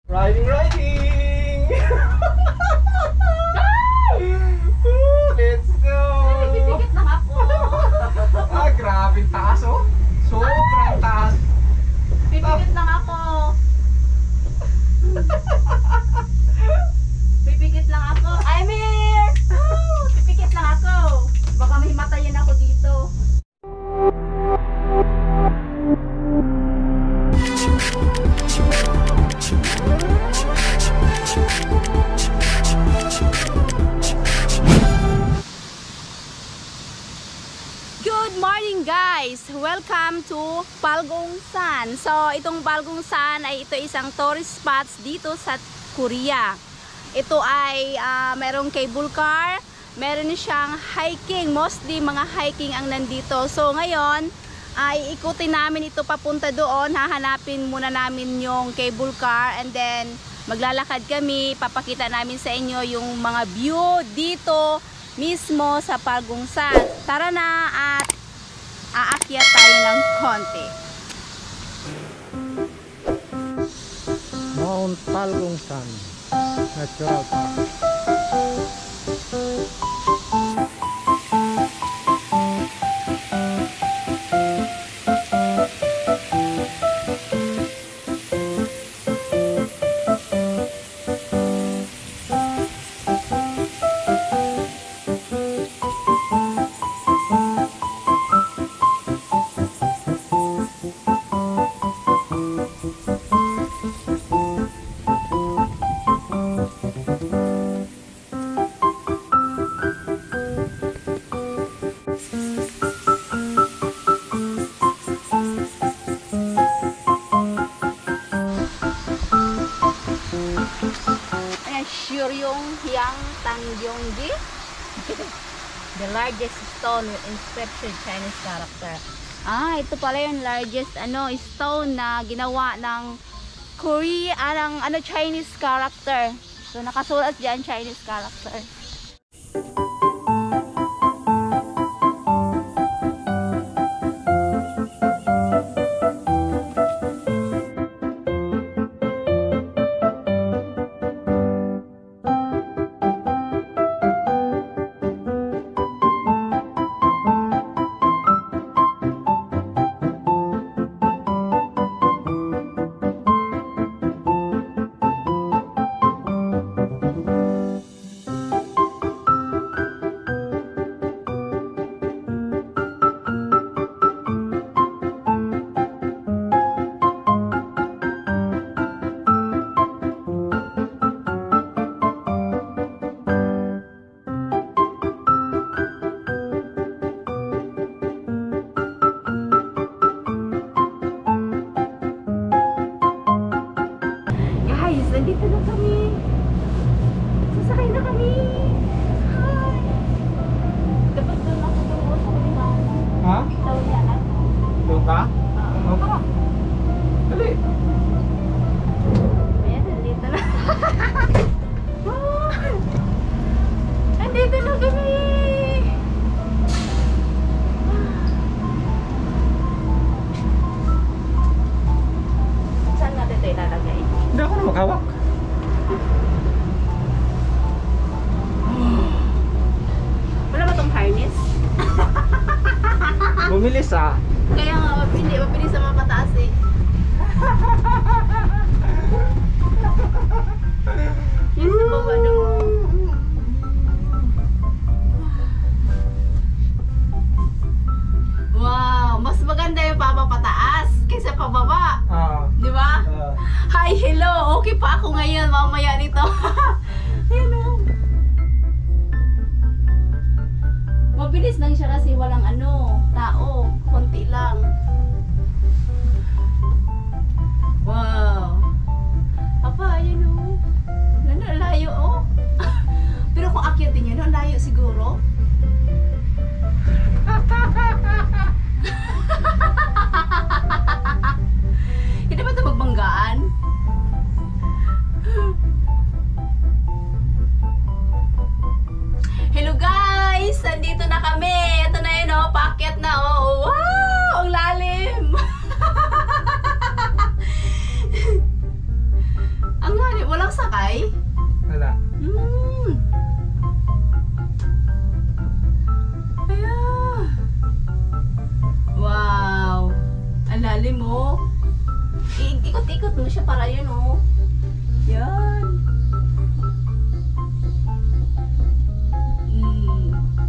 Riding, riding! Let's go! Pipikit lang ako. Ah, grabe taas oh. Sobrang taas. Pipikit lang ako. Pipikit lang ako. I'm here! Pipikit lang ako. Baka may matayin ako dito. Good morning guys! Welcome to Palgongsan. So itong Palgongsan ay ito isang tourist spots dito sa Korea. Ito ay merong cable car, meron siyang hiking, mostly mga hiking ang nandito. So ngayon ay ikutin namin ito papunta doon, hahanapin muna namin yung cable car and then maglalakad kami, papakita namin sa inyo yung mga view dito mismo sa Palgongsan. Tara na at aakyat tayo ng konti. Mount Palgongsan Natural Park. Tanggyeonggi, the largest stone with inscription Chinese character. Ito pala yung largest stone na ginawa ng Korea, ng Chinese character. So nakasulat diyan Chinese character. Nandito na kami. Sasakay na kami. Hi. Dapat doon ako doon sa Kuliman. Ha? Sa Ulianan. Doon ka? Oo. Dali. Ayan, nandito na. Nandito na kami. Saan natin ito ilalagay? Hindi ako na maghawak. Wala ba tong harness? Bumilis ah. Kaya nga, mabilis sa mga pataas eh. Yun sa baba nung... Wow! Mas maganda yung papapataas kaysa pababa. Di ba? Hi, hello! Okay pa ako ngayon, mamaya nito. Ayan o. Mabilis lang siya kasi walang tao. Konti lang. Wow! Papa, ayan o. Layo o. Pero kung akyatin yun, layo siguro. Hindi ba ito magbanggaan? Hello guys! Nandito na kami! Ito na yun paakyat na Wow! Ang lalim! Day? Wala. Ayan. Wow. Ang lalim mo. Ikot-ikot mo siya para yun oh. Yan.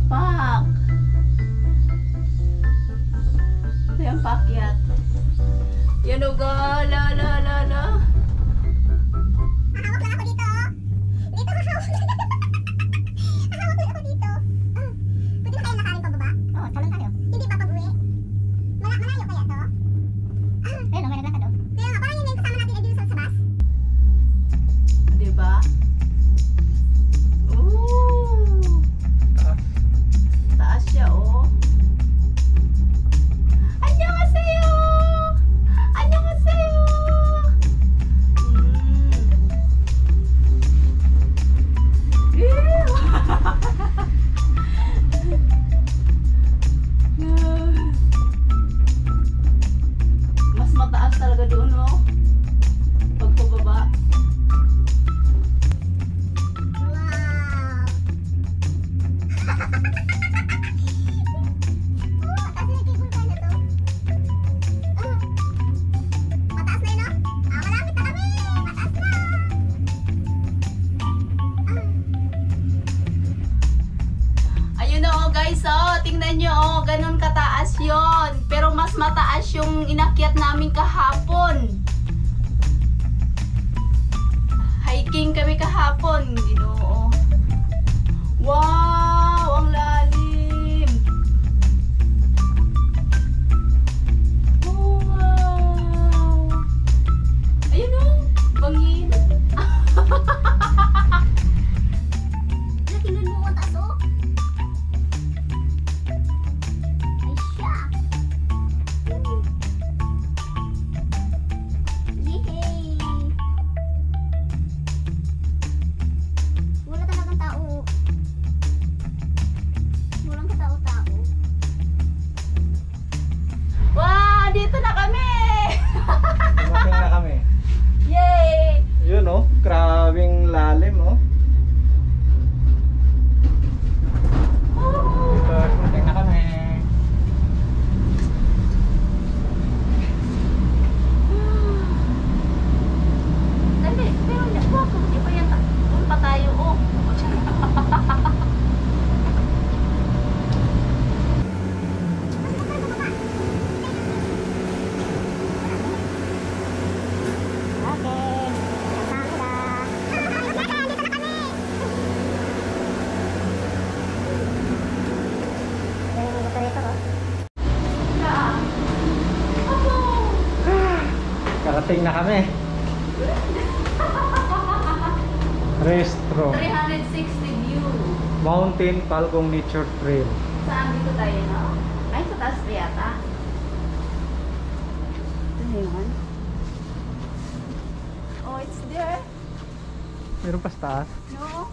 Pak. Ayan, pakyat. Yan o ga. La. Hahawak lang ako dito. Dito hahawak. Hahawak lang ako dito. Pwede na kayo nakarin pababa? Oo, talon tayo. Hindi pa pag-uwi. Malayo kaya to? Ayun, may naglakad o. Kaya nga, parang yun yung kasama natin ay dito sa bus. Diba? Ooh. Taas. Taas siya oh. Annyeonghaseyo! Annyeonghaseyo! Ew! Mas mataas talaga doon oh. Pagpababa. Wow! Mataas na yung cable car na to. Mataas na yun, no? Malapit na kami! Mataas na! Ayun na oh guys, oh, tingnan nyo oh, ganun kataas yon. Pero mas mataas yung inakyat namin kahapon. Hiking kami kahapon, Ginoo. Wow, ang lalim. Oh, wow. Ayun oh, bangin. Laki nun mo, taas oh! Ay siya! Yehey! Wala talagang tao. Walang katao-tao. Wow, dito na kami. Dumating na kami. Yay! Yun oh, grabing lalim oh. Dito, dumating na kami. Dali, pero hindi po ako. Di ba yan? Doon pa tayo, oh. Okay. Dito na kami! Dito ko. Karating na kami. Restro. 360 view. Mountain Palgong Nature Trail. Saan dito tayo, no? Ay, sa taas pa yata. Ano yun? Oh, it's there. Meron pa sa taas. No?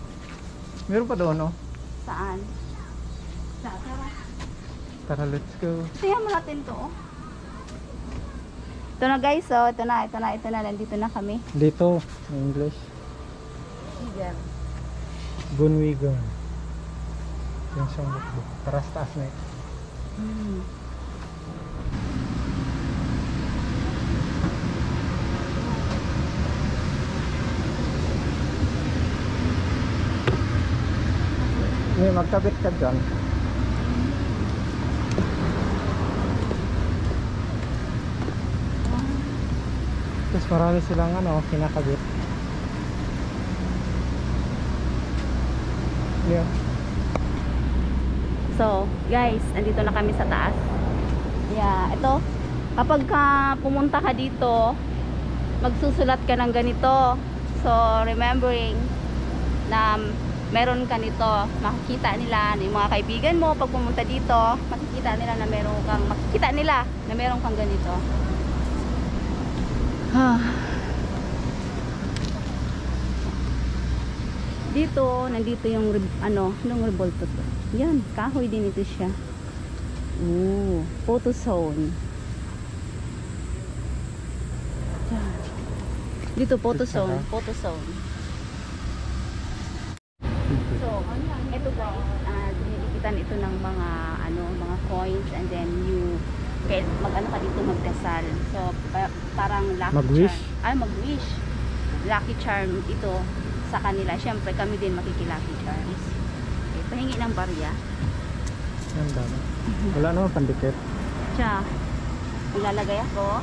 Meron pa doon oh. Saan? Tara. Tara, let's go. Tingnan mo natin to, oh. Ito na guys, oh. Ito na. Nandito na kami. Dito, in English. Diyan. Gunwigan. Yan siyang bukbo. Tara sa taas na eh. May magkabit ka dyan. Tapos marami silang ano, kinakabit. Yeah. So, guys, andito na kami sa taas. Yeah, ito. Kapag pumunta ka dito, magsusulat ka ng ganito. So, remembering na meron ka nito, makikita nila yung mga kaibigan mo pag pumunta dito, makikita nila na meron kang ganito. Dito, nandito yung anong revolto to. Yan, kahoy din ito siya. Ooh, photo zone. Yan. Dito photo zone. So, ito guys, dinidikitan ito ng mga mga coins, and then you mag-ano ka dito, magdasal. So, parang lucky Mag-wish? charm. Mag-wish. Lucky charm ito sa kanila. Siyempre, kami din makiki-lucky charms. Okay, pahingi ng barya. Yan dami. Wala naman pandikit. Siya, ilalagay ako.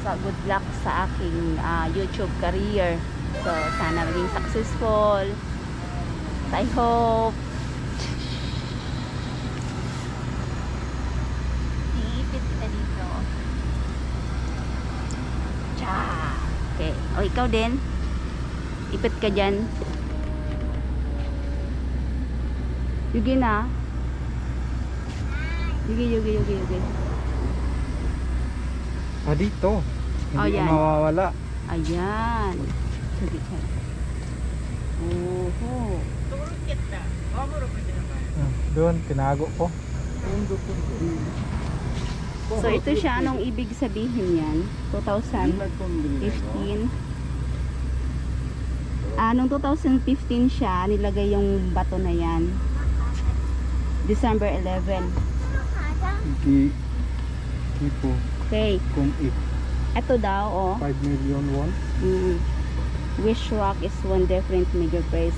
So, good luck sa aking YouTube career. So, sana maging successful. I hope. Iipit kita dito. Cha. Okay. O, ikaw din. Ipit ka dyan. Yugi na. Yugi. Dito. Oh, Hindi yan. mawawala. Ayan. Sige ka. Oho. Doon, tinago ko. So, ito siya. Anong ibig sabihin yan? 2015. Nung 2015 siya, nilagay yung bato na yan. December 11. Tipo, Okay. kung Ito daw, oh. 5 million won. Wish rock is one different major prayers.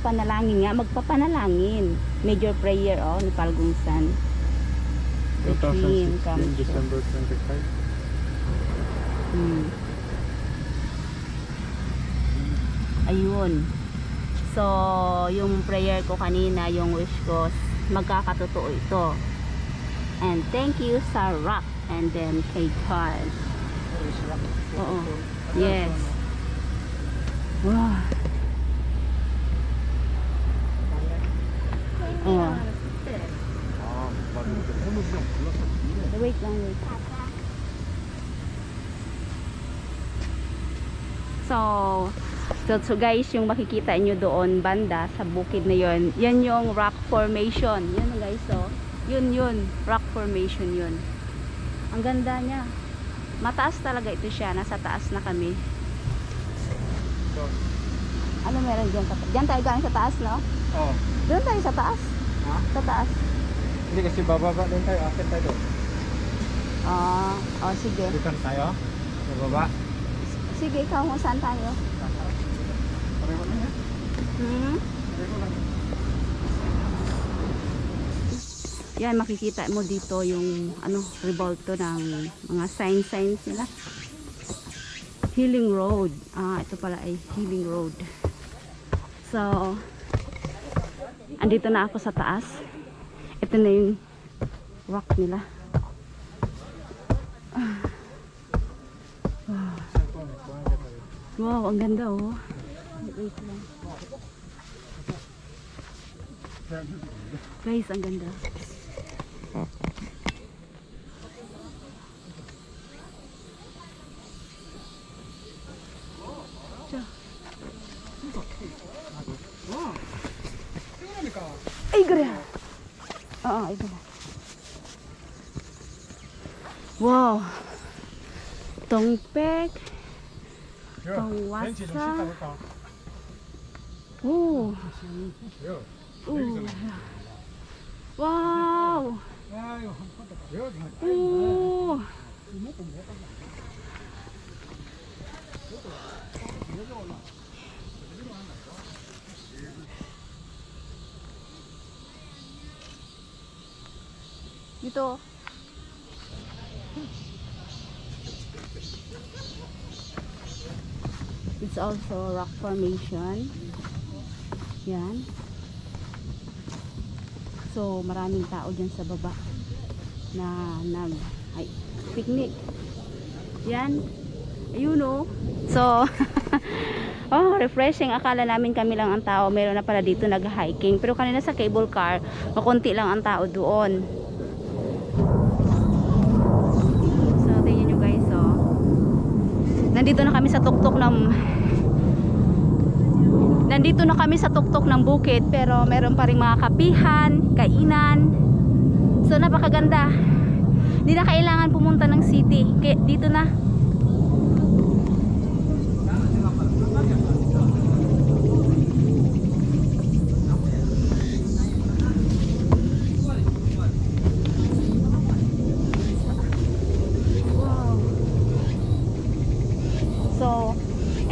Panalangin nga. Magpapanalangin. Major prayer, oh, ni Palgong San. The dream 2016, comes true. December 25. Ayun. So, yung prayer ko kanina, yung wish ko, magkakatotoo ito. And thank you sa rock and then kay God. Oo. Yes. Wow. Oh. Wait lang, wait. So guys, yung makikita nyo doon banda sa bukid na yon, yan yung rock formation. Yan guys, so yun, rock formation yun. Ang ganda niya. Mataas talaga ito siya. Nasa taas na kami. Ano meron dyan? Dyan tayo galing sa taas, no? Oh. Doon tayo sa taas. Ha? Sa taas. Hindi kasi bababa din tayo. Akit tayo doon. Sige. Dito na tayo. Bababa. Sige, ikaw kung saan tayo. Pareho na yan. Pareho lang. Yan, makikita mo dito yung revolto ng mga signs nila. Healing Road. Ito pala ay Healing Road. So, andito na ako sa taas. Ito na yung rock nila. Wow, ang ganda, oh. Wait lang. Guys, ang ganda. Ay, gaya. Ito na. Wow. Tongpek. Tongwasa. Oh. Wow. Oh. Dito. It's also rock formation. Yan. So, maraming tao dyan sa baba na picnic. Yan. Ayun, oh. So, refreshing. Akala namin kami lang ang tao. Meron na pala dito nag-hiking. Pero kanina sa cable car, makunti lang ang tao doon. So, tingnan nyo guys, oh. Nandito na kami sa tuktok ng bukid, pero meron pa rin mga kapihan, kainan. So napakaganda. Hindi na kailangan pumunta ng city. Dito na.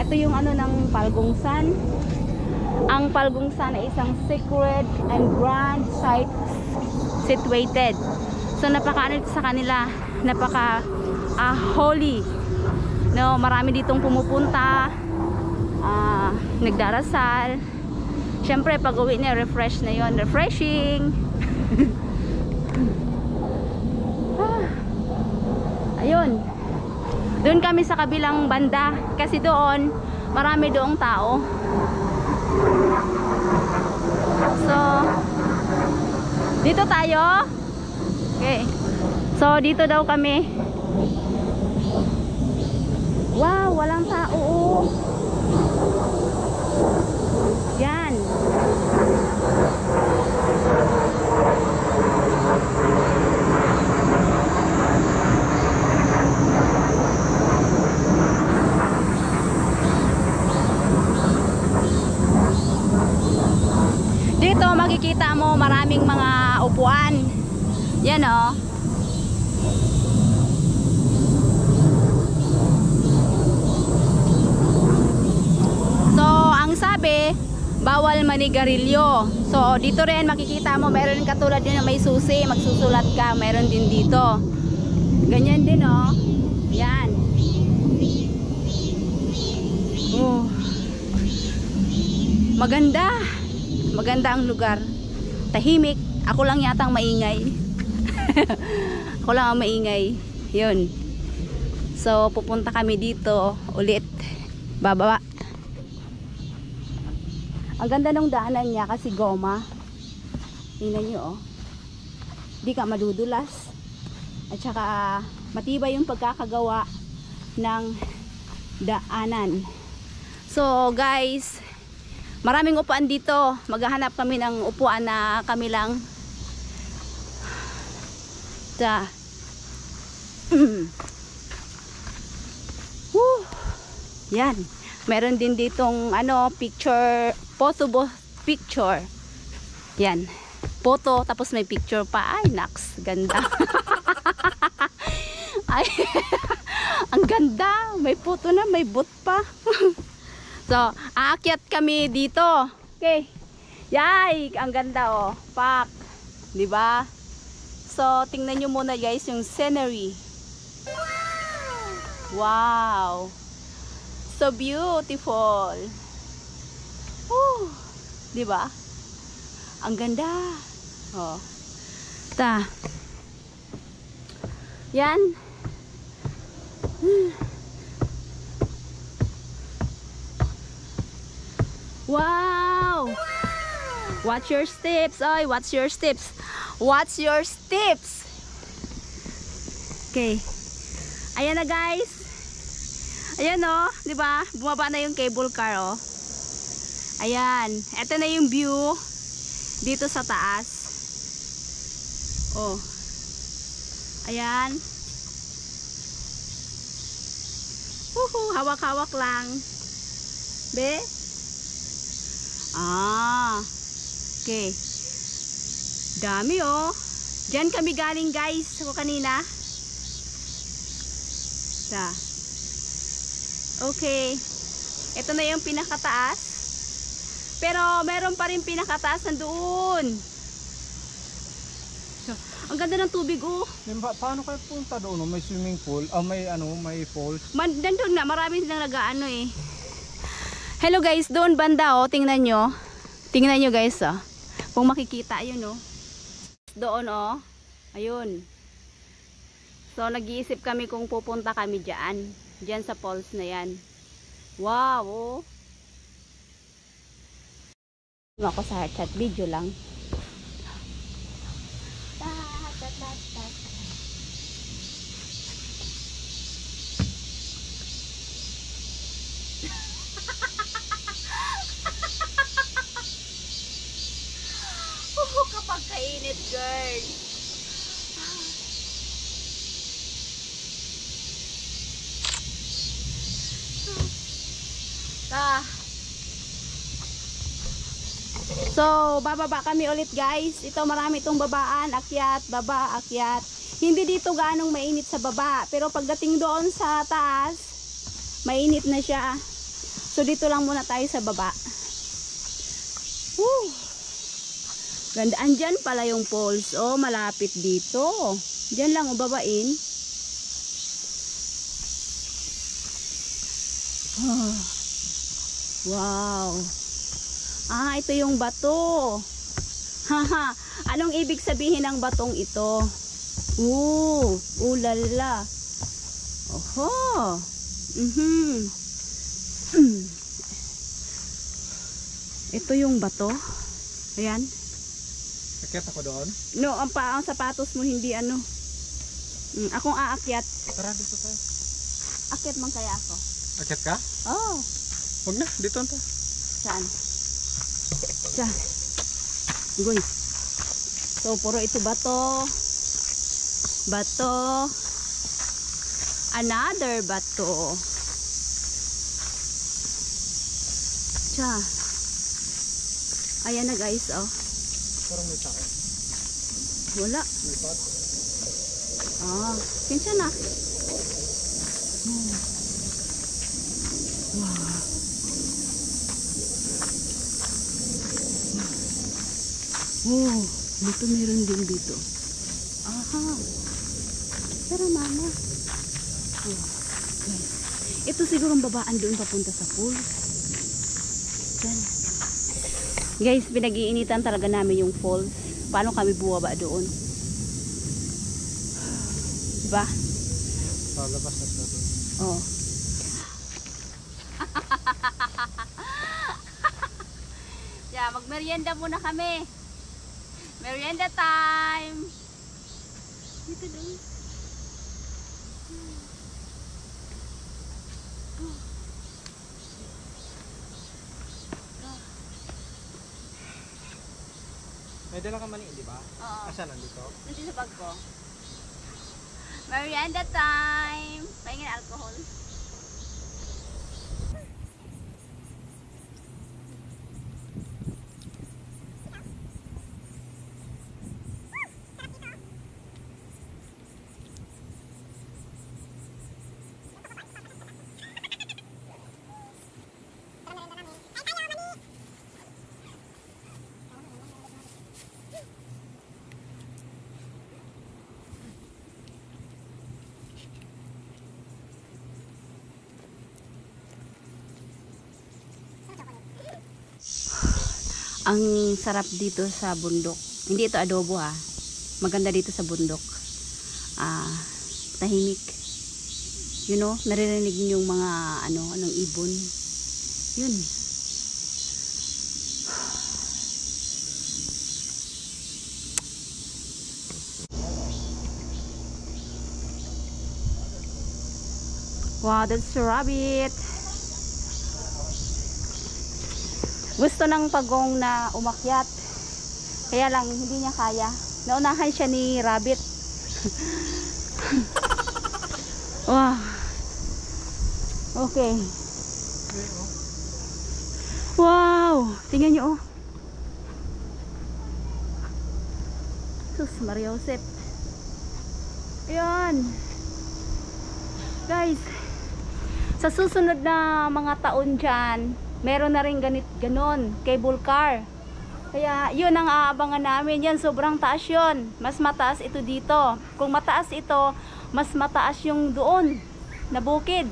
Ito yung ano ng Palgungsan. Ang Palgungsan ay isang sacred and grand site situated. So napaka ano sa kanila, napaka holy. No, marami ditong pumupunta, nagdarasal. Syempre pag uwi na refresh na yon, refreshing. Ayun. Doon kami sa kabilang banda kasi doon marami doong tao. So dito tayo. Okay. So dito daw kami. Wow, walang tao. Yan. Dito makikita mo maraming mga upuan. Yan oh. So, ang sabi, bawal manigarilyo. So, dito rin makikita mo, meron katulad din na may susi, magsusulat ka, meron din dito. Ganyan din oh. Yan. Oh. Maganda. Maganda ang lugar. Tahimik. Ako lang yatang maingay. Ako lang ang maingay. Yun. So, pupunta kami dito ulit. Bababa. Ang ganda ng daanan niya kasi goma. Tingnan nyo, oh. Di ka madudulas. At saka, matibay yung pagkakagawa ng daanan. So, guys, maraming upuan dito. Maghahanap kami ng upuan na kami lang. Woo! Yan. Meron din ditong ano, picture, photo picture. Yan. Photo tapos may picture pa. Ay, naks, ganda. Ay, ang ganda. May photo na, may boot pa. So, aakyat kami dito. Okay. Yay, ang ganda oh. Pak. 'Di ba? So, tingnan niyo muna guys yung scenery. Wow. So beautiful. Oh, 'di ba? Ang ganda. Oh. Ta. Yan. Wow! Watch your steps. Oy, watch your steps. Watch your steps. Okay. Ayan na guys. Ayan oh, 'di ba? Bumaba na yung cable car oh. Ayan, ito na yung view dito sa taas. Oh. Ayan. Hawak-hawak lang. Be? Okay. Dami oh. Diyan kami galing guys ko kanina. Okay. Ito na yung pinakataas. Pero meron pa rin pinakataas nandoon. So, ang ganda ng tubig oh. Paano kayo punta doon? May swimming pool? May falls? Nandun nga, marami silang nag-ano eh. Hello guys, doon banda oh, tingnan nyo. Tingnan nyo guys oh. Kung makikita, ayun oh. Doon oh. Ayun. So nag-iisip kami kung pupunta kami dyan. Dyan sa falls na yan. Wow oh. Ako sa chat video lang. Kapag kainit girl. So, bababa kami ulit guys. Ito marami itong babaan, akyat, baba, akyat. Hindi dito ganong mainit sa baba. Pero pagdating doon sa taas, mainit na siya. So dito lang muna tayo sa baba. Woo! Ganda. Andyan pala yung falls. Oh, malapit dito. Diyan lang babain. Oh. Wow. Ah, ito yung bato. Haha. Anong ibig sabihin ng batong ito? Ulala. Oho. Ito yung bato. Ayan. Akyat ako doon. No, ang sapatos mo hindi ano. Akong aakyat. Tara, dito tayo. Akyat man kaya ako. Akyat ka? Oh. Huwag na, dito na tayo. Saan? Diyan. Goy. So, puro ito bato. Bato. Another bato. Diyan. Ayan na guys, oh. Parang may tao. Wala. May pot. Ah, kinsa na. Wow. Oh, dito meron din dito. Aha. Tara mama. Oh, guys. Ito siguro ang babaan doon papunta sa falls. Yan. Guys, pinag-iinitan talaga namin yung falls. Paano kami buwaba doon? Diba? Palabas na siya doon. Oh. Yeah, magmerienda muna kami. Merienda time. Dito doon. May dala ka mani, di ba? Oo. Asan nandito? Nandito sa bag ko. Merienda time. Pahingin alcohol. Ang sarap dito sa bundok. Hindi ito adobo ha. Maganda dito sa bundok. Tahimik. You know, naririnig niyo yung mga anong ibon. Yun. Wow, that's a rabbit. Gusto ng pagong na umakyat. Kaya lang, hindi niya kaya. Naunahan siya ni rabbit. Wow. Okay. Wow. Tingnan niyo, oh. Sus, Maria Josep. Ayan. Guys, sa susunod na mga taon dyan, meron na rin ganon, cable car. Kaya yun ang aabangan namin. Yan, sobrang taas yun. Mas mataas ito dito. Kung mataas ito, mas mataas yung doon na bukid.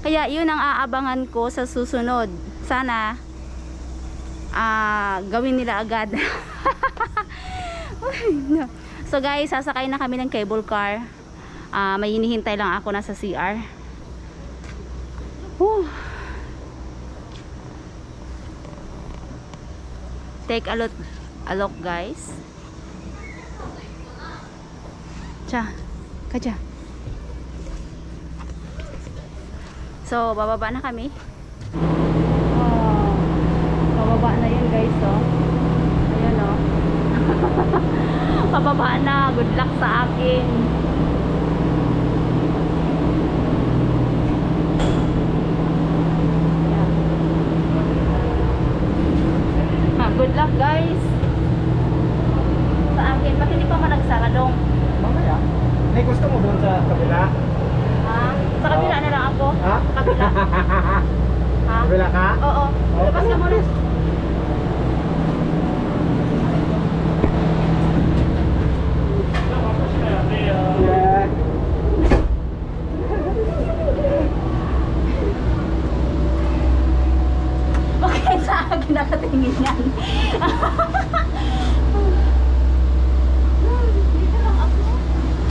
Kaya yun ang aabangan ko sa susunod. Sana gawin nila agad. So guys, sasakay na kami ng cable car. May hinihintay lang ako nasa CR. Take a look guys. Kaja. So, bababa na kami. Bababa na yun guys, oh. Ayan, oh. Bababa na. Good luck sa akin. Good luck guys sa akin. Bakit hindi pa man nagsaradong? Mamaya. May gusto mo doon sa kabila? Ha? Sa kabila na lang ako. Ha? Sa kabila. Ha? Kabila ka? Oo. Labas ka muna. Yeah. Bakit sa akin nakatingin yan? Dito lang ako.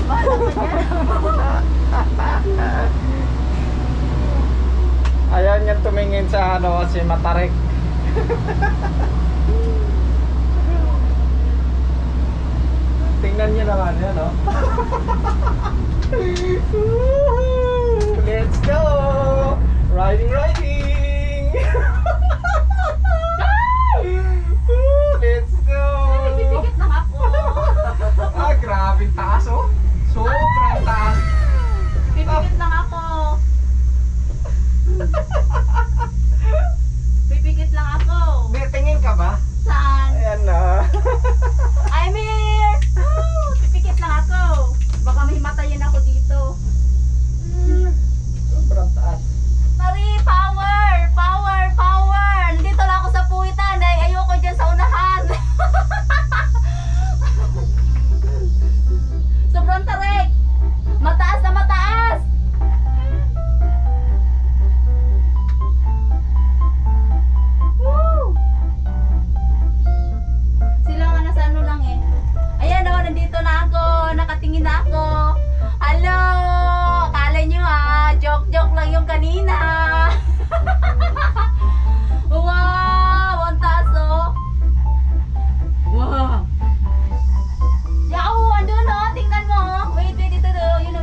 Bahala ka dyan. Ayan yan tumingin sa ano, si Matarik. Tingnan niyo naman yan, oh. Let's go! Riding, riding! Let's go! Pipikit lang ako. Ah, grabe taas, oh. Sobrang taas. Pipikit lang ako. Pipikit lang ako. Tingin ka ba? Saan? Ayan na. I'm here! Woo! Pipikit lang ako. Baka may matayin ako dito. Sobrang taas. Mari, power! Power! Power! Nandito lang ako sa puwitan. Ay, ayoko dyan sa unahan. Sobrang tarik. Mataas na mataas. Woo! Sila nga nasa ano lang eh. Ayan o, nandito na ako. Nakatingin na ako. Hello! Akala nyo joke-joke lang yung kanina. Wow! Ang taas oh. Wow! Yao! Andun oh! Tingnan mo oh. Wait, ito do. Yun.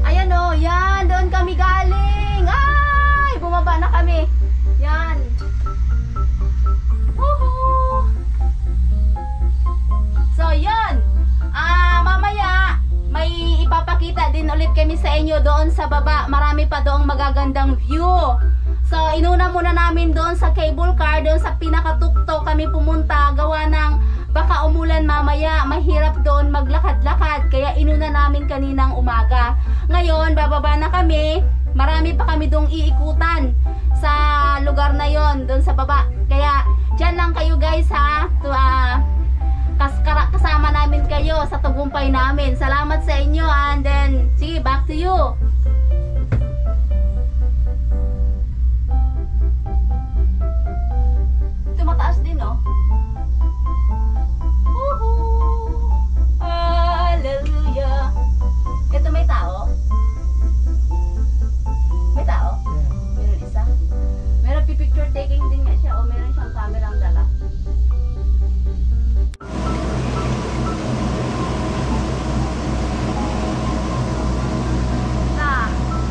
Ayan oh, yan. Doon kami galing. Ay! Bumaba na kami. Yan. Woohoo! So, yun. Mamaya, may ipapakita din ulit kami sa inyo doon sa baba. Marami pa doong magagandang view. So, inuna muna namin doon sa cable car, doon sa pinakatuktok kami pumunta. Gawa ng baka umulan mamaya. Mahirap doon maglakad-lakad. Kaya inuna namin kaninang umaga. Ngayon, bababa na kami. Marami pa kami doong iikutan sa lugar na yon, doon sa baba. Kaya, dyan lang kayo guys ha. Kasama namin kayo sa tagumpay namin. Salamat sa inyo and then, sige, back to you. Ito mataas din oh. Woohoo! Hallelujah! Ito may tao? May tao? Meron isa? Meron picture taking din nga siya o meron siyang camera ang dala?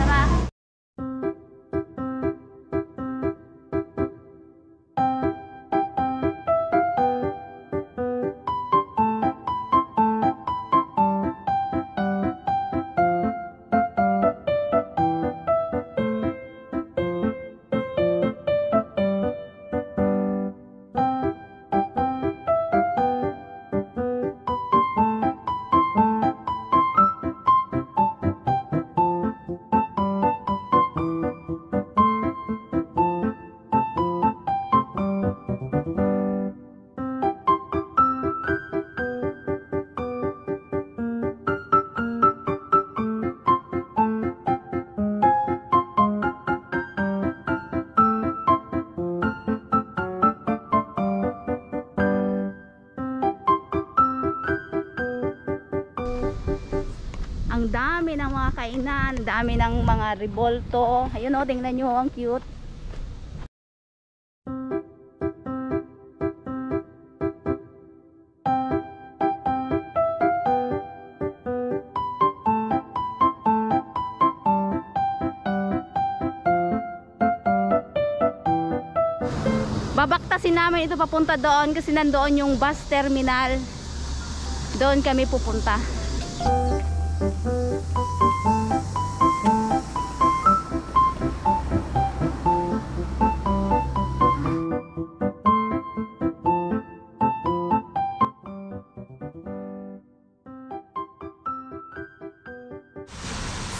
Tara. Ang dami ng mga kainan, ang dami ng mga revolto. Ayun o, tingnan nyo, ang cute. Babaktasin namin ito papunta doon kasi nandoon yung bus terminal. Doon kami pupunta.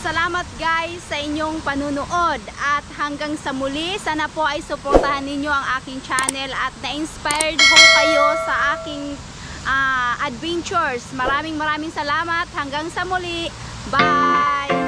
salamat guys sa inyong panunood at hanggang sa muli, sana po ay suportahan ninyo ang aking channel at na-inspired ho kayo sa aking adventures. Maraming salamat. Hanggang sa muli. Bye!